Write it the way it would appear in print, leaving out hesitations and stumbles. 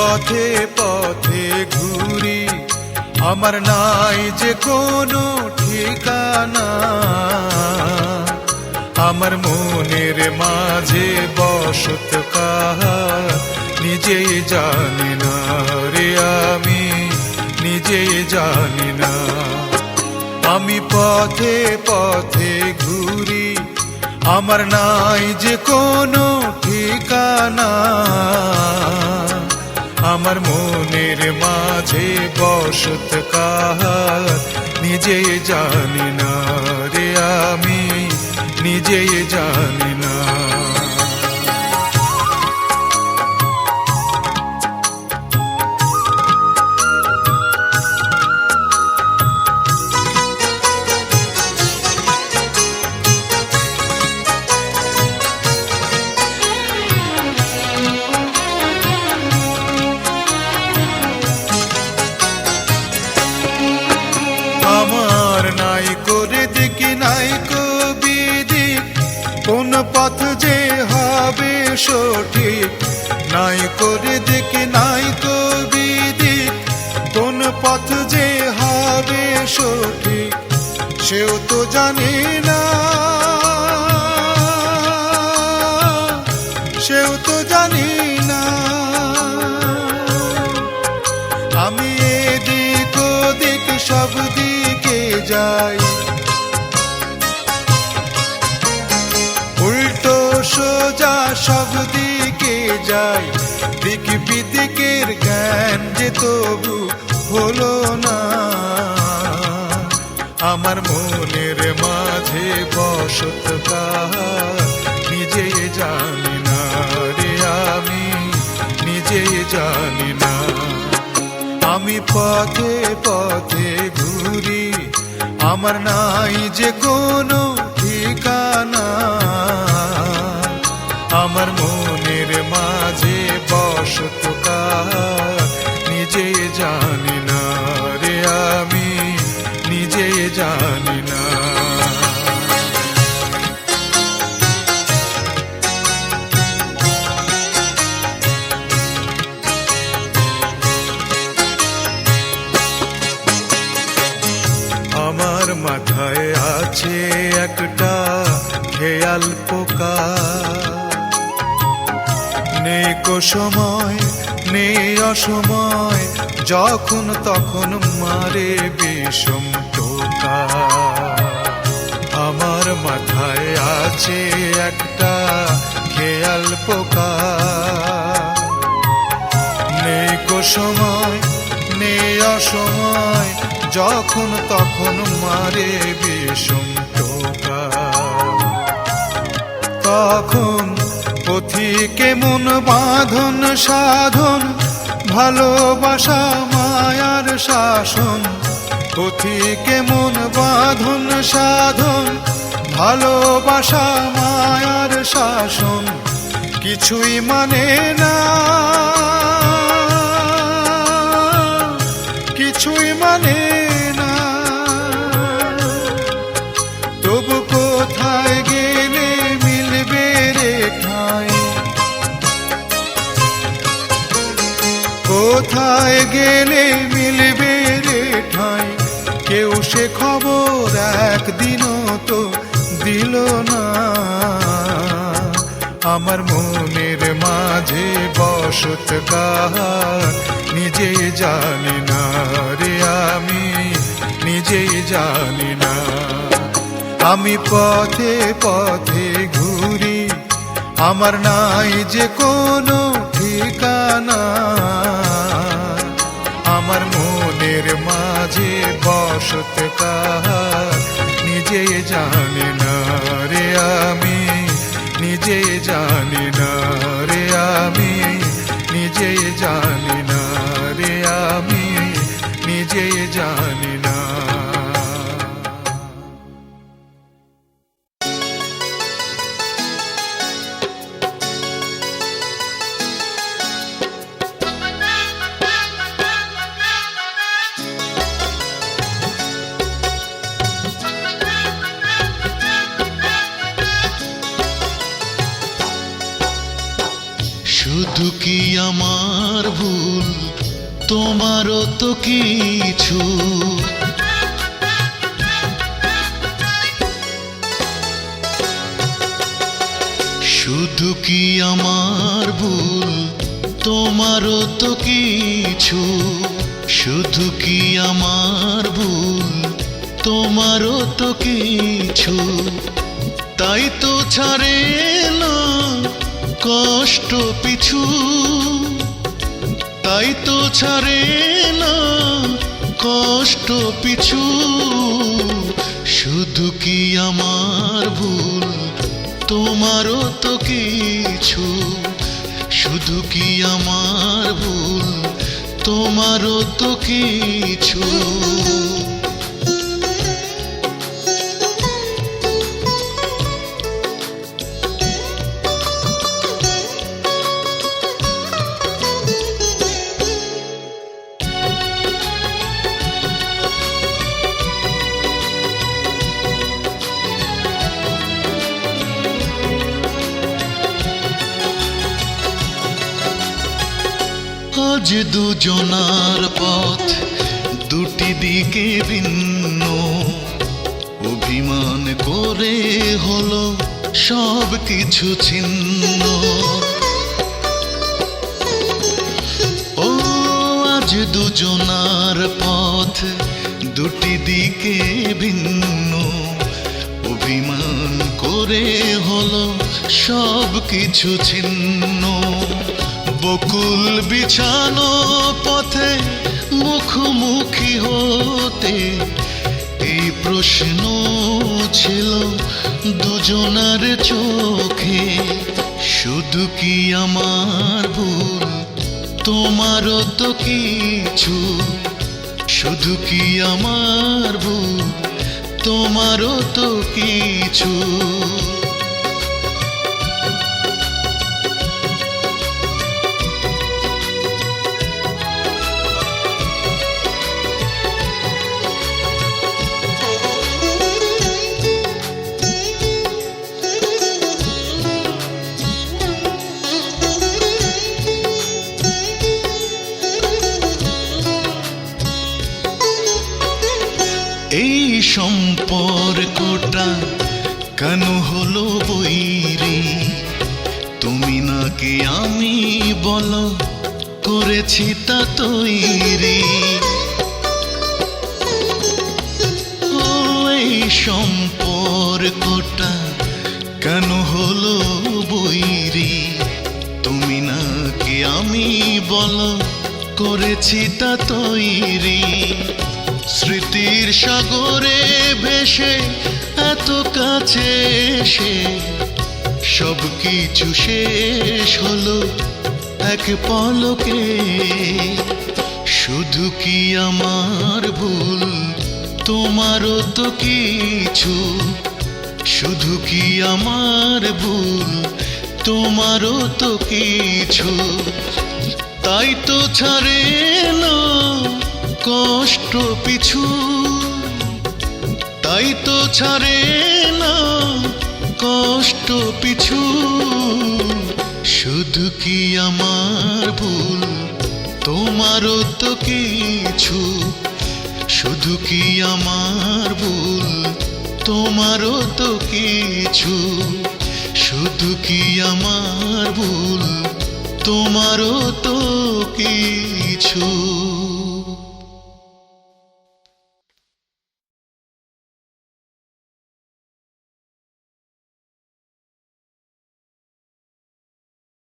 পথে পথে ঘুরি, আমার নাই যে কোনো ঠিকানা। আমার মনের মাঝে বসত কাহার নিজেই জানি না রে, আমি নিজেই জানি না। আমি পথে পথে ঘুরি, আমার নাই যে কোনো ঠিকানা। আমার মনের মাঝে বসত কাহার নিজেই জানি না রে, আমি নিজেই জানি না। আমার নাই করে দেখি নাই কবিদি, কোন পথ যে হবে সঠিক। নাই করে দেখি নাই কবিদি, কোন পথ যে হবে সঠিক। সেও তো জানি না, সেও তো জানি না। আমি এদিক ওদিক সব দিকে যাই, উল্টো সোজা সব দিকে যাই। দিক বিদিকের জ্ঞান যে তবু হলো না। আমার মনের মাঝে বসত কাহার নিজেই জানি না রে, আমি নিজেই জানি না। আমি পথে পথে ঘুরি, আমার নাই যে কোনো ঠিকানা। আমার মনের মাঝে বসত কাহার নিজেই জানি না রে, আমি নিজেই জানি না। আমার মাথায় আছে একটা খেয়াল পোকা, নেই কো সময় নেই অসময়, যখন তখন মারে বিষম টোকা। আমার মাথায় আছে একটা খেয়াল পোকা, নেই কো সময় নেই অসময়, যখন তখন মারে বিষম টোকা। তখন পথিকে মন বাঁধন সাধন, ভালোবাসা মায়ার শাসন। পথিকে মন বাঁধন সাধন, ভালোবাসা মায়ার শাসন। কিছুই মানে না, কিছুই মানে না। তবু কোথায় গেলে মিলবে রে ঠাঁই, কোথায় গেলে মিলবে রে ঠাঁই। কেউ সে খবর একদিনও তো দিল না। আমার মনের মাঝে বসত কাহার নিজেই জানি না রে, আমি নিজেই জানি না। আমি পথে পথে ঘুরি, আমার নাই যে কোনো ঠিকানা। আমার মনের মাঝে বসত কাহার নিজেই জানি না রে, আমি নিজেই জানি না রে, আমি নিজেই জানি না রে, আমি নিজেই জানি না। শুধু কি আমার ভুল, তোমারও তো কিছু। শুধু কি আমার ভুল, তোমারও তো কিছু। শুধু কি আমার ভুল, তোমারও তো কিছু। তাই তো ছাড়ে না কষ্ট পিছু, তাই তো ছাড়ে না কষ্ট পিছু। শুধু কি আমার ভুল, তোমারও তো কিছু। শুধু কি আমার ভুল, তোমারও তো কিছু। আজ দুজনার পথ দুটি দিকে ভিন্ন, অভিমান করে হলো সব কিছু ছিন্ন। ও আজ দুজনার পথ দুটি দিকে ভিন্ন, অভিমান করে হলো সব কিছু ছিন্ন। বকুল বিছানো পথে মুখোমুখি হতে এই প্রশ্ন ছিল দুজনার চোখে। শুধু কি আমার ভুল, তোমারও তো কিছু। শুধু কি আমার ভুল, তোমারও তো কিছু। এই সম্পর্কটা কেন হলো বৈরী, তুমি নাকি আমি বলো করেছি তা তৈরি। ও এই সম্পর্কটা কেন হলো বৈরী, তুমি নাকি আমি বলো করেছি তা তৈরি। স্মৃতির সাগরে ভেসে এত কাছে এসে সব কিছু শেষ হলো এক পলকে। শুধু কি আমার ভুল, তোমারও তো কিছু। শুধু কি আমার ভুল, তোমারও তো কিছু। তাই তো ছাড়ে না কষ্ট পিছু, তাই তো ছাড়ে না কষ্ট পিছু। শুধু কি আমার ভুল, তোমারও তো কিছু। শুধু কি আমার ভুল, তোমারও তো কিছু। শুধু কি আমার ভুল, তোমারও তো কিছু।